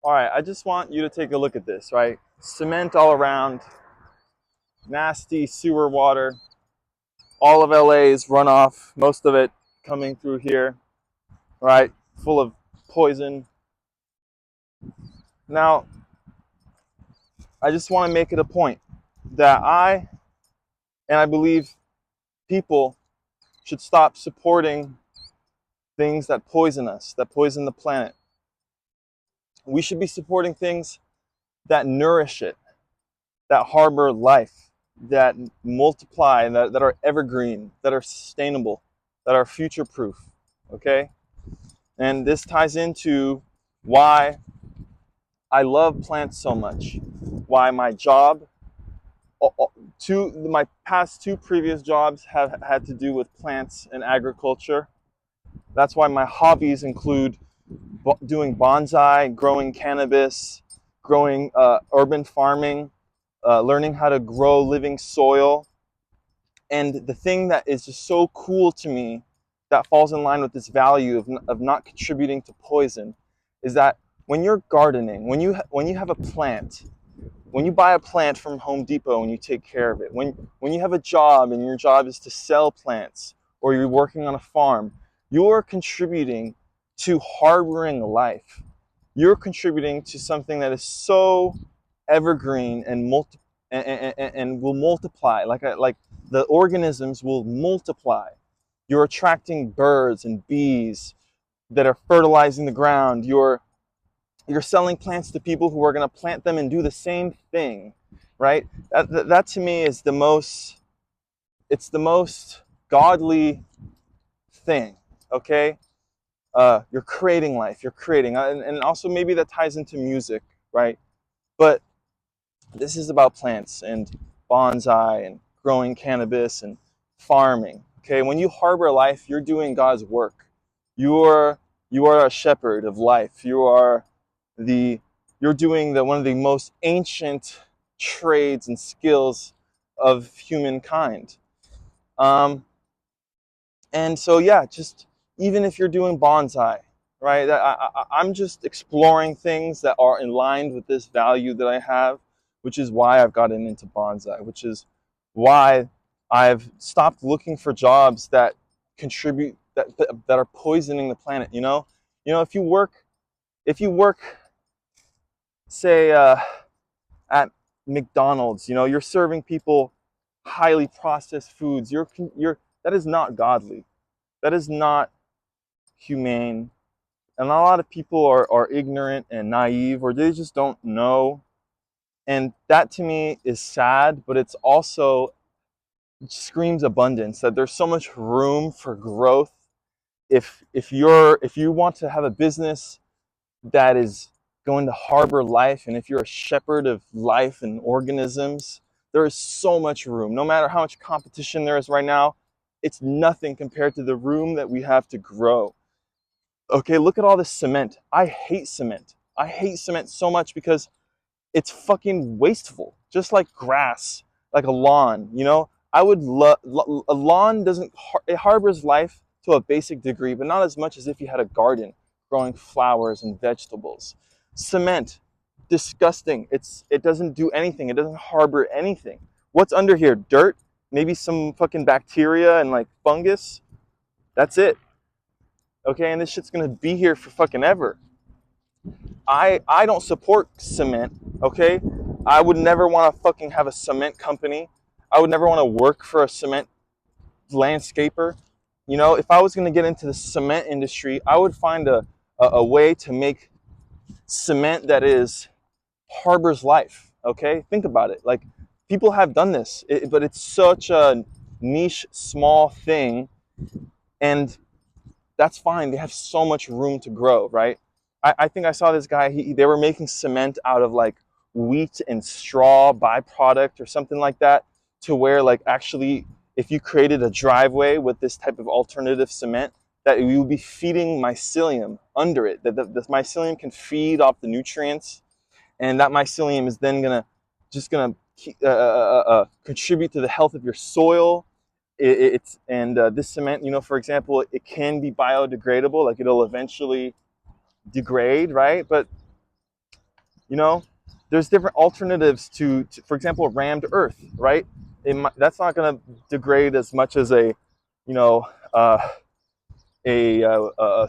All right, I just want you to take a look at this, right? Cement all around, nasty sewer water, all of LA's runoff, most of it coming through here, right? Full of poison. Now, I just want to make it a point that I believe people should stop supporting things that poison us, that poison the planet. We should be supporting things that nourish it, that harbor life, that multiply, that are evergreen, that are sustainable, that are future proof. Okay? And this ties into why I love plants so much, why my job, my past two previous jobs have had to do with plants and agriculture. That's why my hobbies include doing bonsai, growing cannabis, growing urban farming, learning how to grow living soil. And the thing that is just so cool to me that falls in line with this value of not contributing to poison is that when you're gardening, when you have a plant, when you buy a plant from Home Depot and you take care of it, when you have a job and your job is to sell plants or you're working on a farm, you're contributing to harboring life. You're contributing to something that is so evergreen and will multiply. Like the organisms will multiply. You're attracting birds and bees that are fertilizing the ground. You're selling plants to people who are going to plant them and do the same thing, right? That to me is it's the most godly thing. Okay, you're creating life. You're creating, and also maybe that ties into music, right? But this is about plants and bonsai and growing cannabis and farming. Okay, when you harbor life, you're doing God's work. You are a shepherd of life. The you're doing one of the most ancient trades and skills of humankind. Um, and so yeah, just even if you're doing bonsai, right? I'm just exploring things that are in line with this value that I have, which is why I've gotten into bonsai, which is why I've stopped looking for jobs that contribute that are poisoning the planet. If you work, say, at McDonald's, you're serving people highly processed foods. You're that is not godly. That is not humane. And a lot of people are ignorant and naive, or they just don't know. And that to me is sad, but it's also screams abundance, that there's so much room for growth. If you want to have a business that is going to harbor life, and if you're a shepherd of life and organisms, there is so much room. No matter how much competition there is right now, it's nothing compared to the room that we have to grow. Okay, look at all this cement. I hate cement. I hate cement so much because it's fucking wasteful. Just like grass, like a lawn, I would love a lawn doesn't it harbors life to a basic degree, but not as much as if you had a garden growing flowers and vegetables. Cement, disgusting. It doesn't do anything. It doesn't harbor anything. What's under here? Dirt, maybe some fucking bacteria and like fungus. That's it. Okay, and this shit's gonna be here for fucking ever. I don't support cement, okay? I would never want to fucking have a cement company. I would never want to work for a cement landscaper. If I was going to get into the cement industry, I would find a way to make cement that is harbors life, okay? Think about it. Like, people have done this, but it's such a niche, small thing, and that's fine. They have so much room to grow, right? I think I saw this guy. They were making cement out of like wheat and straw byproduct or something like that, to where like actually, if you created a driveway with this type of alternative cement, that you would be feeding mycelium under it. That the mycelium can feed off the nutrients, and that mycelium is then gonna contribute to the health of your soil. It's and This cement, for example, it can be biodegradable. Like, it'll eventually degrade, right? But You know, there's different alternatives to for example, rammed earth, right? That's not going to degrade as much as a, you know, a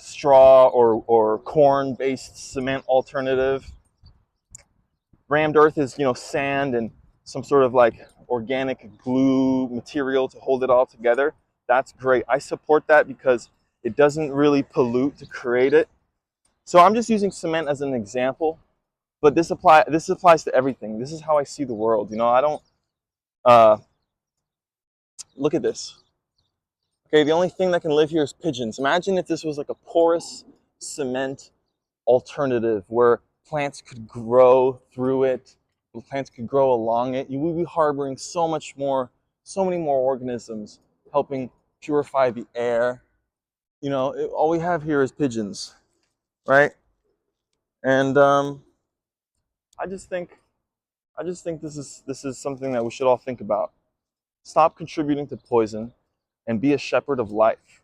straw or corn-based cement alternative. Rammed earth is, you know, sand and some sort of like organic glue material to hold it all together. That's great. I support that because it doesn't really pollute to create it. So I'm just using cement as an example, but this applies to everything. This is how I see the world. You know, I don't uh, look at this. Okay, the only thing that can live here is pigeons. Imagine if this was like a porous cement alternative where plants could grow through it, plants could grow along it. You would be harboring so many more organisms, helping purify the air. You know, all we have here is pigeons, right? And I just think, this is something that we should all think about. Stop contributing to poison, and be a shepherd of life.